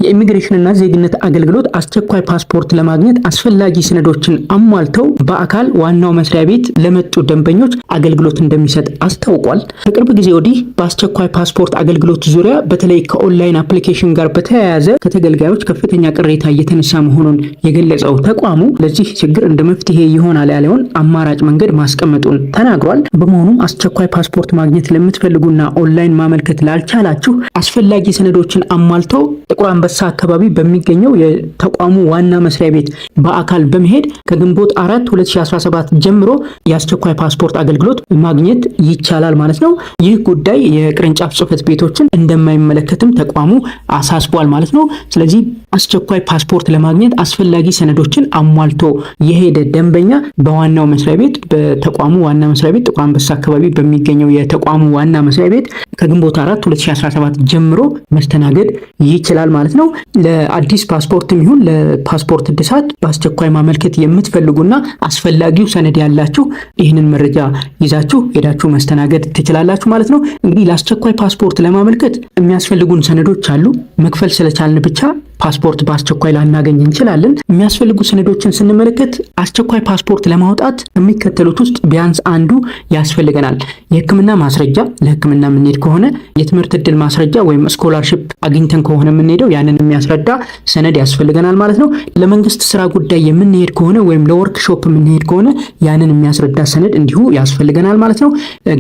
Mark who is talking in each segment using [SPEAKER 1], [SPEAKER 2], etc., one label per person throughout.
[SPEAKER 1] የኢሚግሬሽንና ዜግነት አገልግሎት አስቸኳይ ፓስፖርት ለማግኘት አስፈላጊ ሰነዶችን አሟልተው በአካል ዋናው መስሪያ ቤት ለመጡ ደንበኞች አገልግሎት እንደሚሰጥ አስታውቋል። ከቅርብ ጊዜ ወዲህ በአስቸኳይ ፓስፖርት አገልግሎት ዙሪያ በተለይ ከኦንላይን አፕሊኬሽን ጋር በተያያዘ ከተገልጋዮች ከፍተኛ ቅሬታ እየተነሳ መሆኑን የገለጸው ተቋሙ ለዚህ ችግር እንደ መፍትሄ ይሆናል ያለውን አማራጭ መንገድ ማስቀመጡን ተናግሯል። በመሆኑም አስቸኳይ ፓስፖርት ማግኘት ለምትፈልጉና ኦንላይን ማመልከት ላልቻላችሁ አስፈላጊ ሰነዶችን አሟልተው ጥቁር አንበሳ አካባቢ በሚገኘው የተቋሙ ዋና መስሪያ ቤት በአካል በመሄድ ከግንቦት 4 2017 ጀምሮ የአስቸኳይ ፓስፖርት አገልግሎት ማግኘት ይቻላል ማለት ነው። ይህ ጉዳይ የቅርንጫፍ ጽሕፈት ቤቶችን እንደማይመለከትም ተቋሙ አሳስቧል ማለት ነው። ስለዚህ አስቸኳይ ፓስፖርት ለማግኘት አስፈላጊ ሰነዶችን አሟልቶ የሄደ ደንበኛ በዋናው መስሪያ ቤት በተቋሙ ዋና መስሪያ ቤት ጥቁር አንበሳ አካባቢ በሚገኘው የተቋሙ ዋና መስሪያ ቤት ከግንቦት 4 2017 ጀምሮ መስተናገድ ይችላል ማለት ነው። ለአዲስ ፓስፖርትም ይሁን ለፓስፖርት እድሳት በአስቸኳይ ማመልከት የምትፈልጉና አስፈላጊው ሰነድ ያላችሁ ይህንን መረጃ ይዛችሁ ሄዳችሁ መስተናገድ ትችላላችሁ ማለት ነው። እንግዲህ ለአስቸኳይ ፓስፖርት ለማመልከት የሚያስፈልጉን ሰነዶች አሉ። መክፈል ስለቻልን ብቻ ፓስፖርት በአስቸኳይ ላናገኝ እንችላለን። የሚያስፈልጉ ሰነዶችን ስንመለከት አስቸኳይ ፓስፖርት ለማውጣት የሚከተሉት ውስጥ ቢያንስ አንዱ ያስፈልገናል። የሕክምና ማስረጃ፣ ለሕክምና የምንሄድ ከሆነ የትምህርት ዕድል ማስረጃ ወይም ስኮላርሺፕ አግኝተን ከሆነ የምንሄደው ያንን የሚያስረዳ ሰነድ ያስፈልገናል ማለት ነው። ለመንግስት ስራ ጉዳይ የምንሄድ ከሆነ ወይም ለወርክሾፕ የምንሄድ ከሆነ ያንን የሚያስረዳ ሰነድ እንዲሁ ያስፈልገናል ማለት ነው።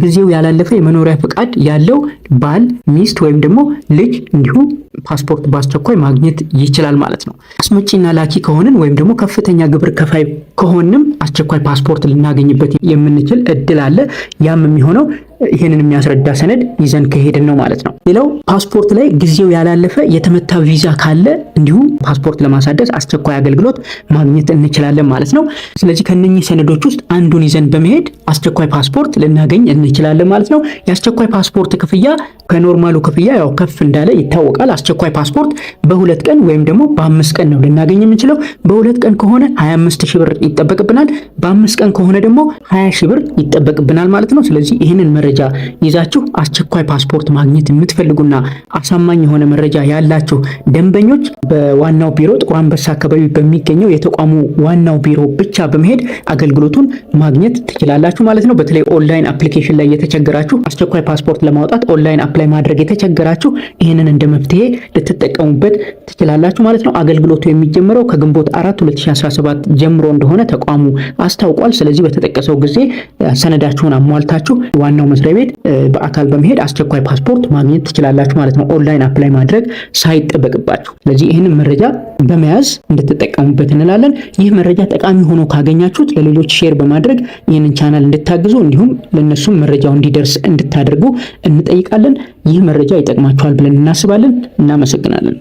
[SPEAKER 1] ጊዜው ያላለፈ የመኖሪያ ፈቃድ ያለው ባል፣ ሚስት ወይም ደግሞ ልጅ እንዲሁ ፓስፖርት በአስቸኳይ ማግኘት ይችላል ማለት ነው። አስመጪና ላኪ ከሆንን ወይም ደግሞ ከፍተኛ ግብር ከፋይ ከሆንም አስቸኳይ ፓስፖርት ልናገኝበት የምንችል እድል አለ። ያም የሚሆነው ይህንን የሚያስረዳ ሰነድ ይዘን ከሄድን ነው ማለት ነው። ሌላው ፓስፖርት ላይ ጊዜው ያላለፈ የተመታ ቪዛ ካለ እንዲሁም ፓስፖርት ለማሳደስ አስቸኳይ አገልግሎት ማግኘት እንችላለን ማለት ነው። ስለዚህ ከነኚህ ሰነዶች ውስጥ አንዱን ይዘን በመሄድ አስቸኳይ ፓስፖርት ልናገኝ እንችላለን ማለት ነው። የአስቸኳይ ፓስፖርት ክፍያ ከኖርማሉ ክፍያ ያው ከፍ እንዳለ ይታወቃል። አስቸኳይ ፓስፖርት በ2 ቀን ወይም ደግሞ በ5 ቀን ነው ልናገኝ የምንችለው። በ2 ቀን ከሆነ 25,000 ብር ይጠበቅብናል። በ5 ቀን ከሆነ ደግሞ 20,000 ብር ይጠበቅብናል ማለት ነው። ስለዚህ ይህንን መረጃ ይዛችሁ አስቸኳይ ፓስፖርት ማግኘት የምትፈልጉና አሳማኝ የሆነ መረጃ ያላችሁ ደንበኞች በዋናው ቢሮ ጥቁር አንበሳ አካባቢ በሚገኘው የተቋሙ ዋናው ቢሮ ብቻ በመሄድ አገልግሎቱን ማግኘት ትችላላችሁ ማለት ነው። በተለይ ኦንላይን አፕሊኬሽን ላይ የተቸገራችሁ አስቸኳይ ፓስፖርት ለማውጣት ኦንላይን አፕላይ ማድረግ የተቸገራችሁ ይህንን እንደ መፍትሄ ልትጠቀሙበት ትችላላችሁ ማለት ነው። አገልግሎቱ የሚጀምረው ከግንቦት 4 2017 ጀምሮ እንደሆነ ተቋሙ አስታውቋል። ስለዚህ በተጠቀሰው ጊዜ ሰነዳችሁን አሟልታችሁ ዋናው መስሪያ ቤት በአካል በመሄድ አስቸኳይ ፓስፖርት ማግኘት ትችላላችሁ ማለት ነው። ኦንላይን አፕላይ ማድረግ ሳይጠበቅባችሁ። ስለዚህ ይህንን መረጃ በመያዝ እንድትጠቀሙበት እንላለን። ይህ መረጃ ጠቃሚ ሆኖ ካገኛችሁት ለሌሎች ሼር በማድረግ ይህንን ቻናል እንድታግዙ እንዲሁም ለነሱም መረጃው እንዲደርስ እንድታደርጉ እንጠይቃለን። ይህ መረጃ ይጠቅማችኋል ብለን እናስባለን። እናመሰግናለን።